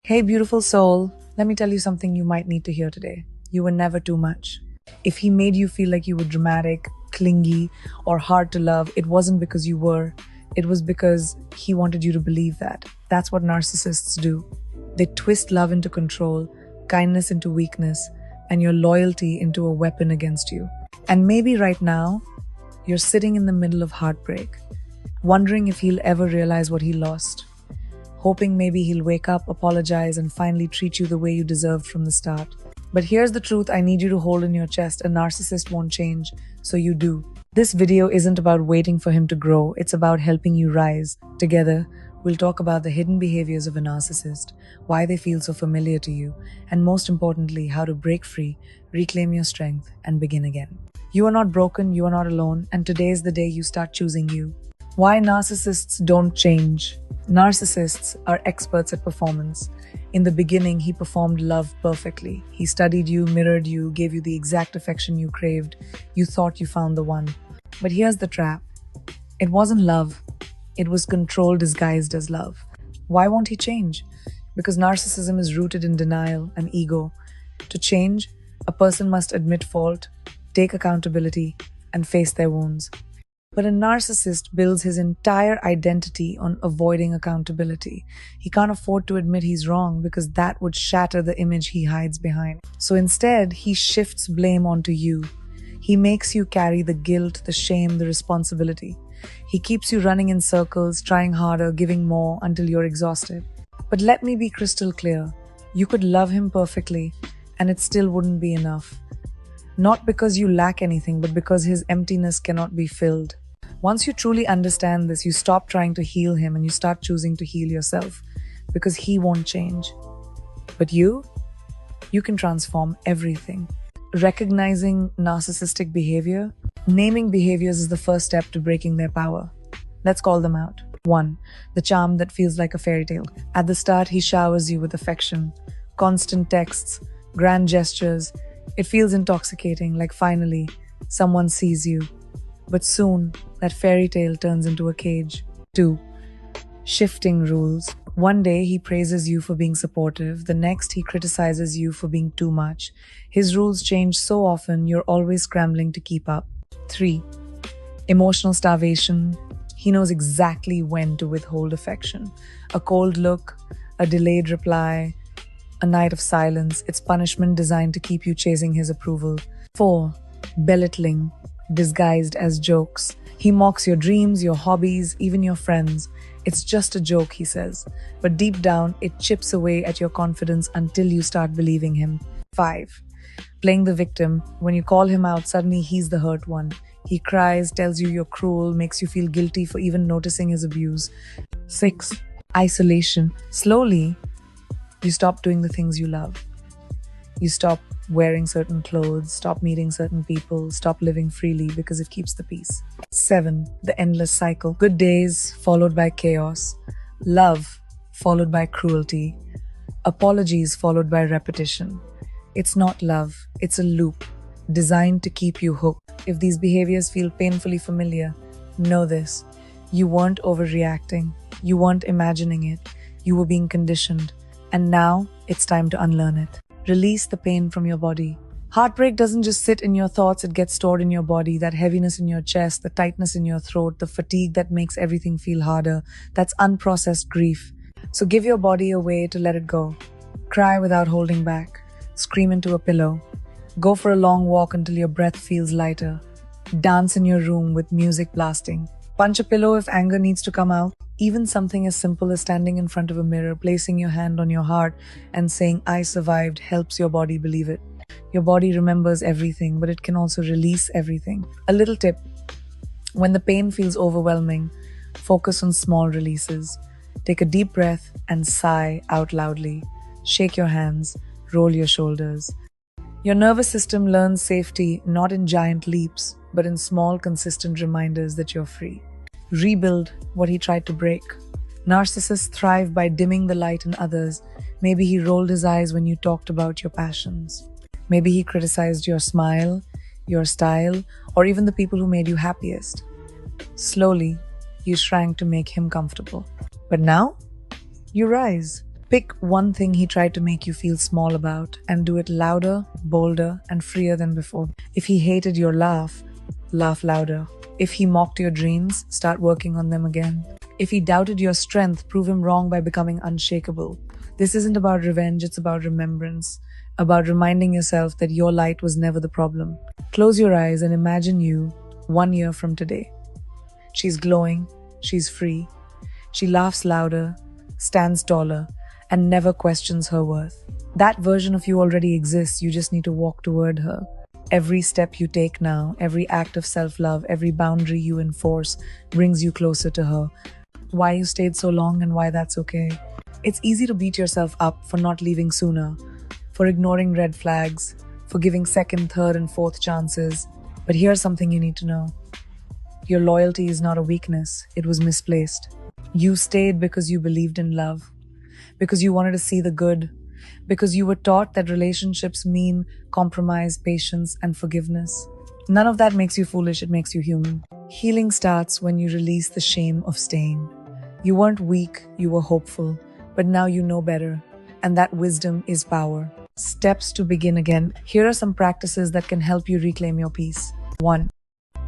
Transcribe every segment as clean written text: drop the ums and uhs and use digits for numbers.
Hey, beautiful soul, let me tell you something you might need to hear today. You were never too much. If he made you feel like you were dramatic, clingy, or hard to love, it wasn't because you were. It was because he wanted you to believe that. That's what narcissists do. They twist love into control, kindness into weakness, and your loyalty into a weapon against you. And maybe right now, you're sitting in the middle of heartbreak, wondering if he'll ever realize what he lost, hoping maybe he'll wake up, apologize, and finally treat you the way you deserved from the start. But here's the truth I need you to hold in your chest: a narcissist won't change, so you do. This video isn't about waiting for him to grow, it's about helping you rise. Together, we'll talk about the hidden behaviors of a narcissist, why they feel so familiar to you, and most importantly, how to break free, reclaim your strength, and begin again. You are not broken, you are not alone, and today is the day you start choosing you. Why narcissists don't change. Narcissists are experts at performance. In the beginning, he performed love perfectly. He studied you, mirrored you, gave you the exact affection you craved. You thought you found the one. But here's the trap. It wasn't love. It was control disguised as love. Why won't he change? Because narcissism is rooted in denial and ego. To change, a person must admit fault, take accountability, and face their wounds. But a narcissist builds his entire identity on avoiding accountability. He can't afford to admit he's wrong because that would shatter the image he hides behind. So instead, he shifts blame onto you. He makes you carry the guilt, the shame, the responsibility. He keeps you running in circles, trying harder, giving more until you're exhausted. But let me be crystal clear. You could love him perfectly, and it still wouldn't be enough. Not because you lack anything, but because his emptiness cannot be filled. Once you truly understand this, you stop trying to heal him and you start choosing to heal yourself, because he won't change. But you can transform everything. Recognizing narcissistic behavior, naming behaviors is the first step to breaking their power. Let's call them out. 1. The charm that feels like a fairy tale. At the start, he showers you with affection, constant texts, grand gestures. It feels intoxicating, like finally, someone sees you. But soon, that fairy tale turns into a cage. 2. Shifting rules. One day he praises you for being supportive, the next he criticizes you for being too much. His rules change so often, you're always scrambling to keep up. 3. Emotional starvation. He knows exactly when to withhold affection. A cold look, a delayed reply, a night of silence. It's punishment designed to keep you chasing his approval. 4. Belittling, disguised as jokes. He mocks your dreams, your hobbies, even your friends. It's just a joke, he says. But deep down, it chips away at your confidence until you start believing him. 5. Playing the victim. When you call him out, suddenly he's the hurt one. He cries, tells you you're cruel, makes you feel guilty for even noticing his abuse. 6. Isolation. Slowly, you stop doing the things you love. You stop wearing certain clothes, stop meeting certain people, stop living freely because it keeps the peace. 7. The endless cycle. Good days followed by chaos. Love followed by cruelty. Apologies followed by repetition. It's not love, it's a loop designed to keep you hooked. If these behaviors feel painfully familiar, know this. You weren't overreacting. You weren't imagining it. You were being conditioned. And now it's time to unlearn it. Release the pain from your body. Heartbreak doesn't just sit in your thoughts, it gets stored in your body. That heaviness in your chest, the tightness in your throat, the fatigue that makes everything feel harder. That's unprocessed grief. So give your body a way to let it go. Cry without holding back. Scream into a pillow. Go for a long walk until your breath feels lighter. Dance in your room with music blasting. Punch a pillow if anger needs to come out. Even something as simple as standing in front of a mirror, placing your hand on your heart and saying, "I survived," helps your body believe it. Your body remembers everything, but it can also release everything. A little tip: when the pain feels overwhelming, focus on small releases. Take a deep breath and sigh out loudly. Shake your hands, roll your shoulders. Your nervous system learns safety not in giant leaps, but in small, consistent reminders that you're free. Rebuild what he tried to break. Narcissists thrive by dimming the light in others. Maybe he rolled his eyes when you talked about your passions. Maybe he criticized your smile, your style, or even the people who made you happiest. Slowly, you shrank to make him comfortable. But now, you rise. Pick one thing he tried to make you feel small about and do it louder, bolder, and freer than before. If he hated your laugh, laugh louder. If he mocked your dreams, start working on them again. If he doubted your strength, prove him wrong by becoming unshakable. This isn't about revenge, it's about remembrance, about reminding yourself that your light was never the problem. Close your eyes and imagine you 1 year from today. She's glowing, she's free, she laughs louder, stands taller, and never questions her worth. That version of you already exists, you just need to walk toward her. Every step you take now, every act of self-love, every boundary you enforce brings you closer to her. Why you stayed so long and why that's okay. It's easy to beat yourself up for not leaving sooner, for ignoring red flags, for giving second, third, and fourth chances. But here's something you need to know. Your loyalty is not a weakness, it was misplaced. You stayed because you believed in love, because you wanted to see the good, because you were taught that relationships mean compromise, patience, and forgiveness. None of that makes you foolish, it makes you human. Healing starts when you release the shame of staying. You weren't weak, you were hopeful, but now you know better, and that wisdom is power. Steps to begin again. Here are some practices that can help you reclaim your peace. 1.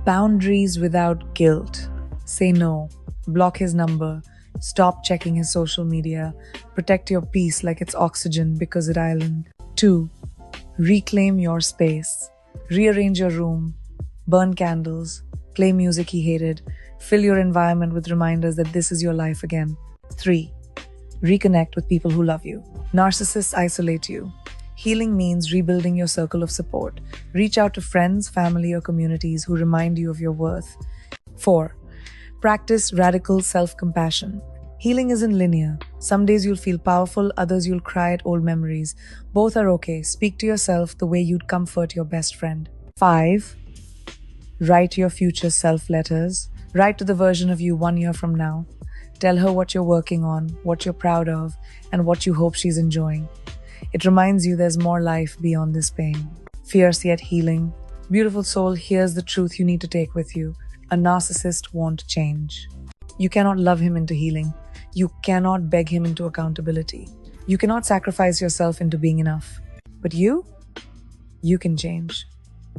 Boundaries without guilt. Say no. Block his number. Stop checking his social media. Protect your peace like it's oxygen because it's island. 2. Reclaim your space. Rearrange your room. Burn candles. Play music he hated. Fill your environment with reminders that this is your life again. 3. Reconnect with people who love you. Narcissists isolate you. Healing means rebuilding your circle of support. Reach out to friends, family, or communities who remind you of your worth. 4. Practice radical self-compassion. Healing isn't linear. Some days you'll feel powerful, others you'll cry at old memories. Both are okay. Speak to yourself the way you'd comfort your best friend. 5. Write your future self letters. Write to the version of you 1 year from now. Tell her what you're working on, what you're proud of, and what you hope she's enjoying. It reminds you there's more life beyond this pain. Fierce yet healing. Beautiful soul, here's the truth you need to take with you. A narcissist won't change. You cannot love him into healing. You cannot beg him into accountability. You cannot sacrifice yourself into being enough. But you can change.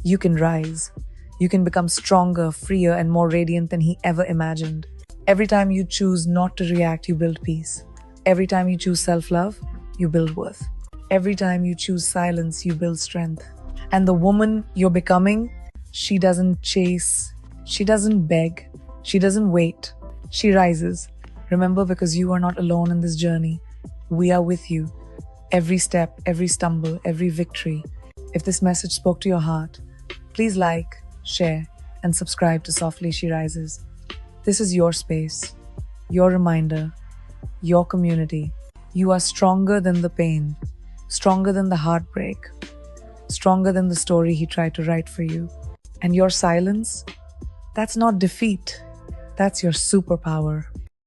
You can rise. You can become stronger, freer, and more radiant than he ever imagined. Every time you choose not to react, you build peace. Every time you choose self-love, you build worth. Every time you choose silence, you build strength. And the woman you're becoming, she doesn't chase, she doesn't beg, she doesn't wait, she rises. Remember, because you are not alone in this journey. We are with you. Every step, every stumble, every victory. If this message spoke to your heart, please like, share, and subscribe to Softly She Rises. This is your space, your reminder, your community. You are stronger than the pain, stronger than the heartbreak, stronger than the story he tried to write for you. And your silence, that's not defeat, that's your superpower.